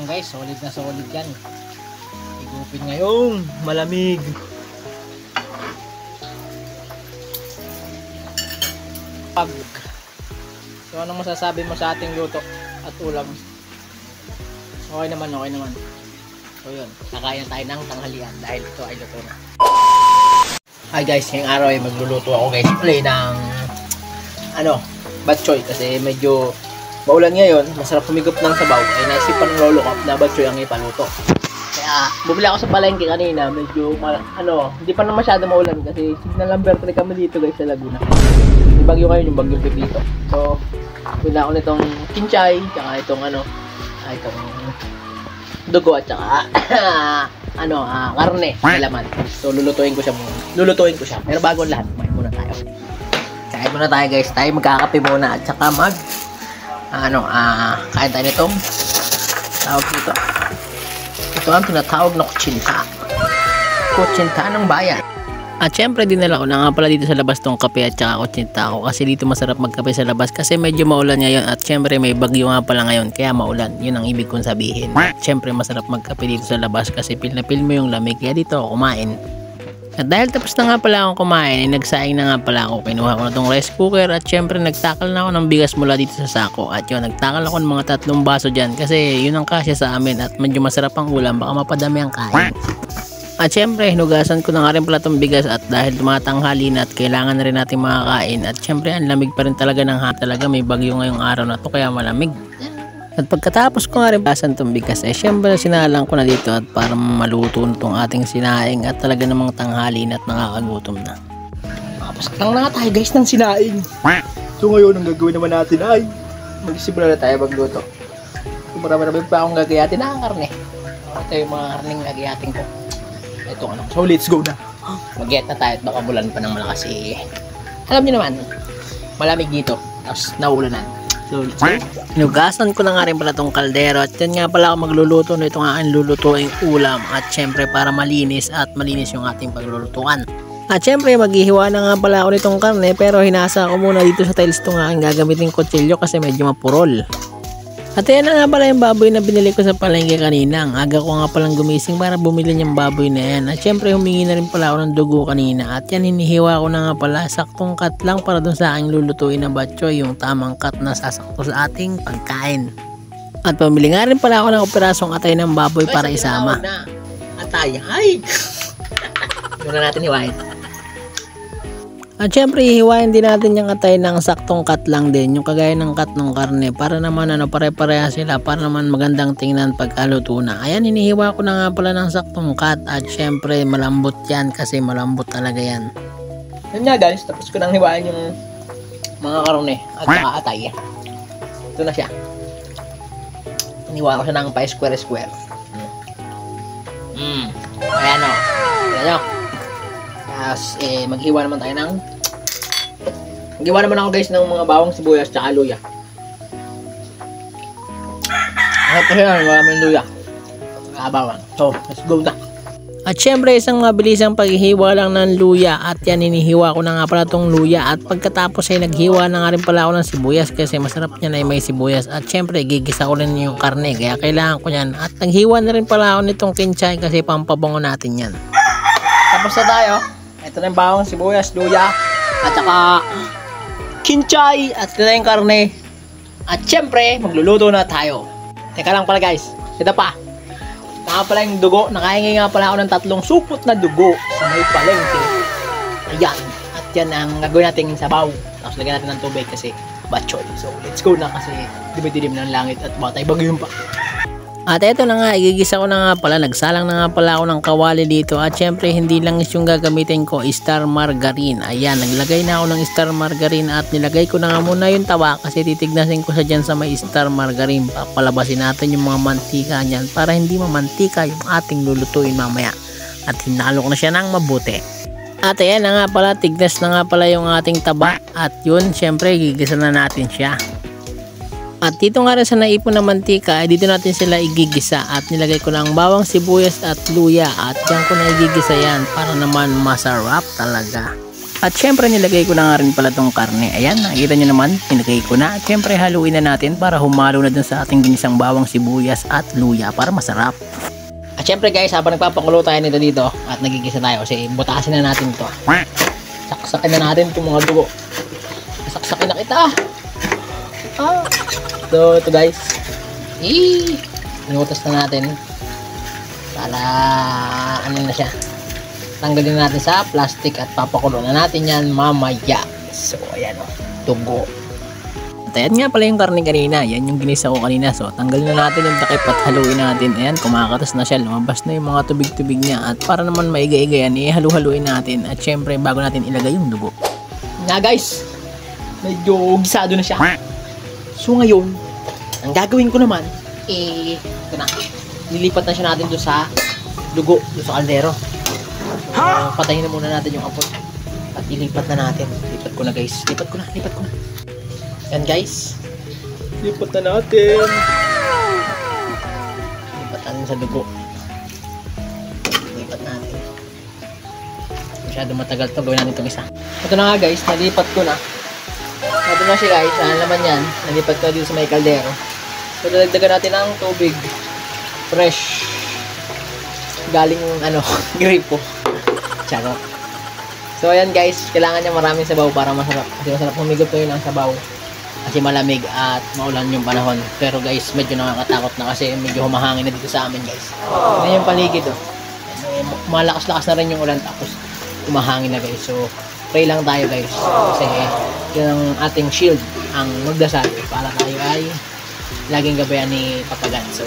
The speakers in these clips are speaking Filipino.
guys, solid na solid yan. Igupin ngayong malamig. So anong masasabi mo sa ating luto at ulam? Okay naman, okay naman. So yun, nakain tayo ng tanghalian dahil ito ay luto na. Hi guys, ngayong araw ay magluluto ako guys ulit ng bok choy kasi medyo maulan ngayon, masarap humigop ng sabaw. Ay naisipan ng lolo ko na bok choy ang ipaluto. Kaya bumili ako sa palengke kanina, medyo hindi pa na masyado maulan kasi signal number 3 kami dito guys sa Laguna. Yung bagyo ngayon, yung bagyo dito. So, pila ako nitong kinchay, tsaka itong itong dugo at tsaka karne, laman. So, lulutuin ko siya. Pero bago ang lahat, kumain muna tayo. Kain muna tayo guys. Tayo magkakape muna at tsaka kain tayo nitong tawag dito. Ito ang tinatawag na kutsinta. Kutsinta ng bayan. At syempre dinala ko na nga pala dito sa labas tong kape at saka kutsinta ko kasi dito masarap magkape sa labas kasi medyo maulan ngayon at syempre may bagyo nga pala ngayon kaya maulan. Yun ang ibig kong sabihin. At syempre masarap magkape dito sa labas kasi feel na feel mo yung lamig kaya dito ako kumain. At dahil tapos na nga pala akong kumain, nagsaing na nga pala ako. Kinuha ko na tong rice cooker at syempre nagtakal na ako ng bigas mula dito sa sako. At yun, nagtakal ako ng mga 3 baso dyan kasi yun ang kasya sa amin at medyo masarap ang ulam, baka mapadami ang kain. At syempre, hinugasan ko na nga rin pala itong bigas at dahil tumatanghali na at kailangan na rin natin makakain. At syempre, ang lamig pa rin talaga ng talaga may bagyo ngayong araw na to kaya malamig. At pagkatapos ko nga rin basan itong bigas, syempre sinalang ko na dito at para maluto itong ating sinaing at talaga namang tanghali na at nakakagutom na. Tapos lang na nga tayo guys ng sinaing. So ngayon, ang gagawin naman natin ay magsimula na tayo magluto. So, marami pa akong gagayatin na ang karne. Ito yung mga karneng gagayatin ko. Ito So let's go na. Mag-get na tayo at baka bulan pa ng malakas alam niyo naman, malamig dito. Tapos naulanan. So let's go. Hinugasan ko na nga rin pala itong kaldero at yan nga pala ako magluluto na itong aking lulutuing ulam at syempre para malinis yung ating paglulutuan. At syempre maghihiwa na nga pala ako nitong karne pero hinasa ko muna dito sa tiles itong aking gagamitin kutsilyo kasi medyo mapurol. At yan na nga pala yung baboy na binili ko sa palengke kanina. Ang aga ko nga palang gumising para bumili niyang baboy na yan. At syempre humingi na rin pala ako ng dugo kanina. At yan hinihiwa ko na nga pala. Saktong cut lang para dun sa aking lulutuin na bok choy. Yung tamang cut na sasakto sa ating pagkain. At pamili nga rin pala ako ng operasong atay ng baboy para isama. Atay, ay! Muna natin hiwain. At syempre hihiwain din natin yung atay ng saktong cut lang din, yung kagaya ng cut ng karne para naman pare-pareha sila para naman magandang tingnan pagkaluto na. Ayan, hinihiwa ko na nga pala ng saktong cut at syempre malambot yan kasi malambot talaga yan. Yan nga guys, tapos ko nang hiwain yung mga karne at saka atay. Ito na siya. Hiniwa ko siya ng pa-square. Ayan o. Ayan o. Tapos maghiwa naman tayo ng maghiwa naman ako guys ng mga bawang sibuyas tsaka luya. Kasi maraming luya tsaka bawang. So let's go na. At syempre isang mabilisang paghihiwa lang ng luya at yan hinihiwa ko na nga pala tong luya at pagkatapos ay naghiwa na nga rin pala ako ng sibuyas kasi masarap niyan ay may sibuyas at syempre gigisa ko rin yung karne kaya kailangan ko yan at naghiwa na rin pala ako nitong kinchay kasi pampabango natin yan. Tapos na tayo. Ito na yung bawang sibuyas, luya, at saka kinchay, at ito na yung karne. At syempre, magluluto na tayo. Teka lang pala guys, ito pa. Naka pala yung dugo, nakahingi nga pala ako ng 3 supot na dugo sa may palengke. Ayan, at yan ang gagawin natin sabaw. Tapos lagyan natin ng tubig kasi bok choy. So let's go na kasi dilim ng langit at baka tayo bagyo pa. At eto na nga, igigisa ko na nga pala, nagsalang na nga pala ako ng kawali dito at syempre hindi lang yung gagamitin ko, star margarine. Ayan, naglagay na ako ng star margarine at nilagay ko na nga muna yung tawa kasi titignasin ko sa dyan sa may star margarine. Papalabasin natin yung mga mantika niyan para hindi mamantika yung ating lulutuin mamaya. At hinalo ko na siya ng mabuti. At ayan na nga pala, tignas na nga pala yung ating taba at yun, syempre gigisa na natin siya. At dito nga rin sa naipon na mantika ay dito natin sila igigisa at nilagay ko ng bawang sibuyas at luya at yan ko na igigisa yan para naman masarap talaga. At syempre nilagay ko na nga rin pala tong karne. Ayan, nakikita nyo naman, nilagay ko na. At syempre haluin na natin para humalo na dun sa ating ginisang bawang, sibuyas at luya para masarap. At syempre guys, habang nagpapakulo tayo nito dito at nagigisa tayo kasi butasin na natin to. Saksakin na natin itong mga dugo. Saksakin na kita. So ito guys, inutas na natin para ano na siya, tanggalin na natin sa plastic at papakulo na natin yan mamaya. So ayan o, dugo. At ayan nga pala yung karne kanina, yan yung ginisa ko kanina. So tanggalin na natin yung takip at haluin natin. Ayan, kumakatas na siya, lumabas na yung mga tubig-tubig niya. At para naman maiga-iga yan, halu-haluin natin. At syempre bago natin ilagay yung dugo. Na guys, medyo gisado na siya. So ngayon, ang gagawin ko naman, ito na, lilipat na siya natin doon sa dugo, doon sa kaldero. Patayin na muna natin yung apoy at ilipat na natin. Lipat ko na guys, lipat ko na. Yan guys, lipat na natin. Lipat natin sa dugo. Lipat natin. Masyado matagal to, gawin natin itong isa. Ito na nga guys, nalipat ko na. Ito na siya guys, ano naman yan, nalipat ko na dito sa may kaldero. So dadagdagan natin ng tubig fresh galing gripo. Charot. So ayan guys, kailangan niya maraming sabaw para masarap. Kasi masarap humigop to yun ang sabaw. Kasi malamig at maulan yung panahon. Pero guys, medyo nakakatakot na kasi medyo humahangin na dito sa amin guys. Ano yung paligid oh. Malakas-lakas na rin yung ulan tapos humahangin na guys. So pray lang tayo guys. Kasi yun ang ating shield, ang magdasal para tayo ay laging gabayan ni Papagan. So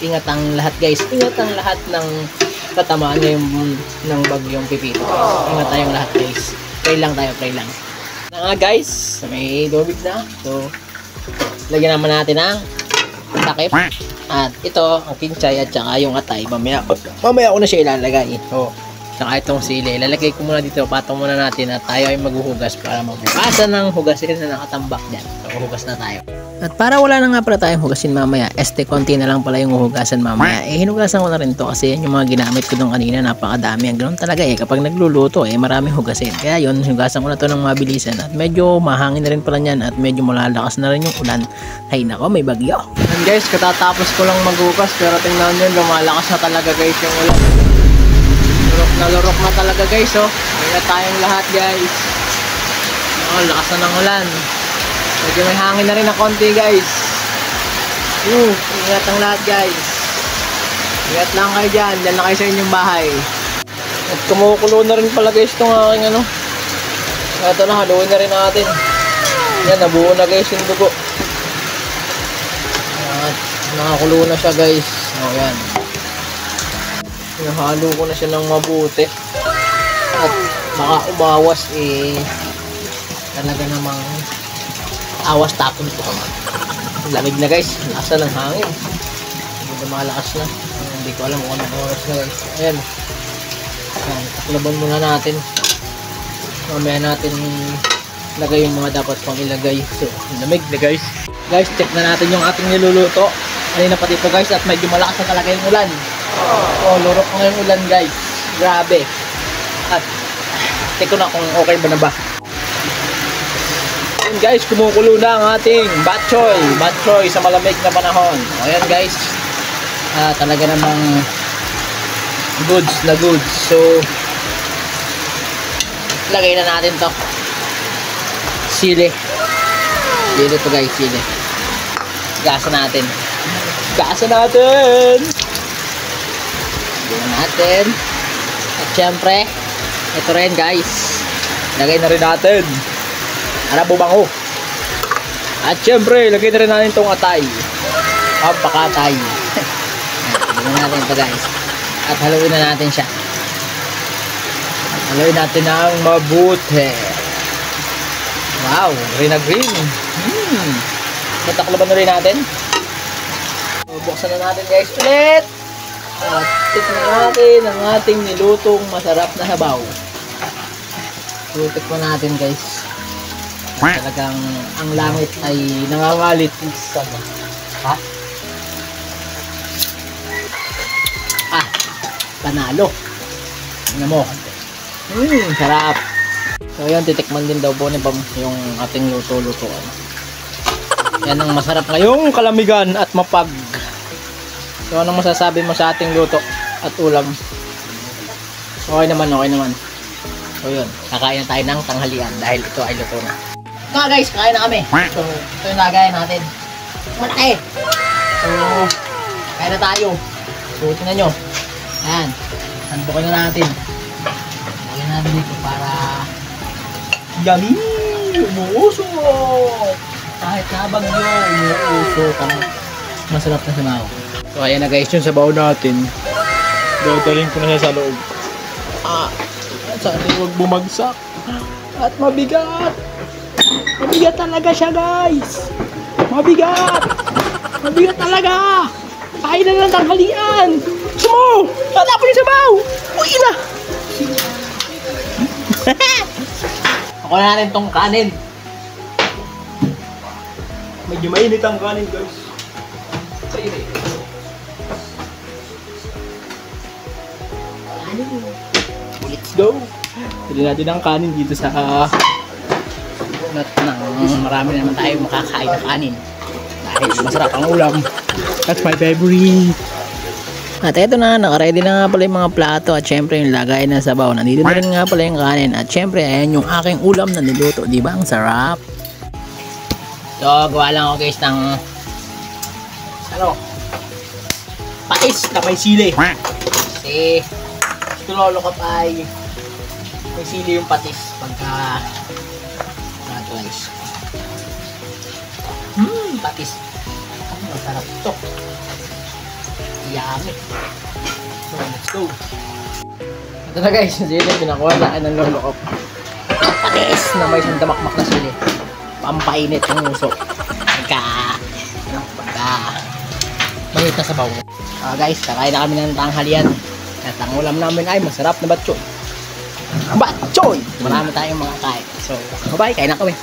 ingat ang lahat guys. Ingat ang lahat ng tatamaan ngayon ng bagyong Pipito. Ingat tayong lahat guys. Pray lang tayo, pray lang. Na nga guys, may tubig na. So, lagyan naman natin ang takip. At ito, ang kinchay at saka yung atay. Mamaya ko na siya ilalagay. So, saka itong sili. Ilalagay ko muna dito. Patong muna natin at tayo ay maghuhugas para mabukasan ng hugasin na nakatambak dyan. So, hugas na tayo. At para wala na nga pala tayong hugasin mamaya, konti na lang pala yung hugasan mamaya. Hinugasan ko na rin to kasi yan yung mga ginamit ko doon kanina, napakadami. Ang ganoon talaga kapag nagluluto maraming hugasin. Kaya yun, hugasan ko na to ng mabilisan at medyo mahangin na rin pala yan at medyo malalakas na rin yung ulan. Hay nako, may bagyo. And guys, katatapos ko lang maghugas pero tingnan nyo, lumalakas na talaga guys yung ulan. Lurok na talaga guys oh. Ingat tayong lahat guys. Lakas na ng ulan. Medyo may hangin na rin na konti guys. Ingat ang lahat guys. Ingat lang kayo dyan. Dyan lang kayo sa inyong bahay. At kumukulo na rin pala guys itong aking Ito na, haluin na rin natin. Yan, nabuo na guys yung dugo. At nakakulo na siya guys. Yan. Nahalo ko na siya ng mabuti. At baka umawas talaga namang awas tapon ito. Lamig na guys, lakas na ng hangin. Hindi malakas na. Hindi ko alam kung anong oras na guys. Ayan. Taklaban muna natin. Mamaya natin lagay yung mga dapat pang ilagay. So, lamig na guys. Guys, check na natin yung ating niluluto. Kanina pa dito guys at medyo malakas na talaga yung ulan. So, lurok na yung ulan guys. Grabe. At check ko na kung okay ba na ba. Guys, kumukulo na ang ating batchoy sa malamig na panahon. Ayan guys, talaga namang goods na goods. So, lagay na natin to sili to guys, sili. Gasa natin at syempre ito rin guys, lagay na rin natin bubango. At syempre, lagay na rin natin itong atay. Pampakatay. Lagyan natin ito guys. At haluin na natin siya. Haluin natin ng mabuti. Wow, green na green. Nataklaban na rin natin. Buksan na natin guys ulit. At tikman natin ang ating nilutong masarap na sabaw. Tikman natin guys. Talagang ang langit ay nangangalit sa panalo. Ano mo? Sarap. So yan, titikman din daw po ni Bam yung ating luto-lutoan. Yan ang masarap ngayong kalamigan at mapag. So anong masasabi mo sa ating luto at ulam? Okay naman, okay naman. So yun, kakain na tayo ng tanghalian dahil ito ay luto na. Ito guys, kakain na kami. So ito yung lagayan natin. Malaki! So, kaya na tayo. Suotin na nyo. Ayan. Sandukin na natin. Lagyan natin dito para yummy! Umuusok! Kahit nabag nyo, umuusok ang masarap na samaw. So, ayan na guys yung sabaw natin. Dadalhin ko na siya sa loob. Sana huwag bumagsak. At mabigat! Mabigat talaga siya guys! Mabigat! Mabigat talaga! Kain na lang tanghalian! Sumo! Tatapon yung sabaw! Uy na! Ako na natin tong kanin. Medyo mainit ang kanin guys. Let's go! Pili natin ang kanin dito sa marami naman tayo makakain na kanin. Dahil masarap ang ulam. That's my favorite. At eto na, nakaready na nga pala yung mga plato at syempre yung lagay na sabaw. Nandito na rin nga pala yung kanin at syempre ayan yung aking ulam na niluto. Diba? Ang sarap. So, gawa lang ako guys ng pais na may sili. Kasi ito lolo ko pa ay may sili yung patis pagka guys. Patis. Masarap ito. Yummy. So, let's go. Ito na guys, yung sili pinakuha na ng lolo ko. Patis na may isang damakmak na sili. Pampainit ng uso. Pagka mainit na sabaw. Guys, kakain na kami ng tanghalian. At ang ulam namin ay masarap na batchoy. Batchoy! Marami tayong mga kain. So, bye-bye. Kain na kami.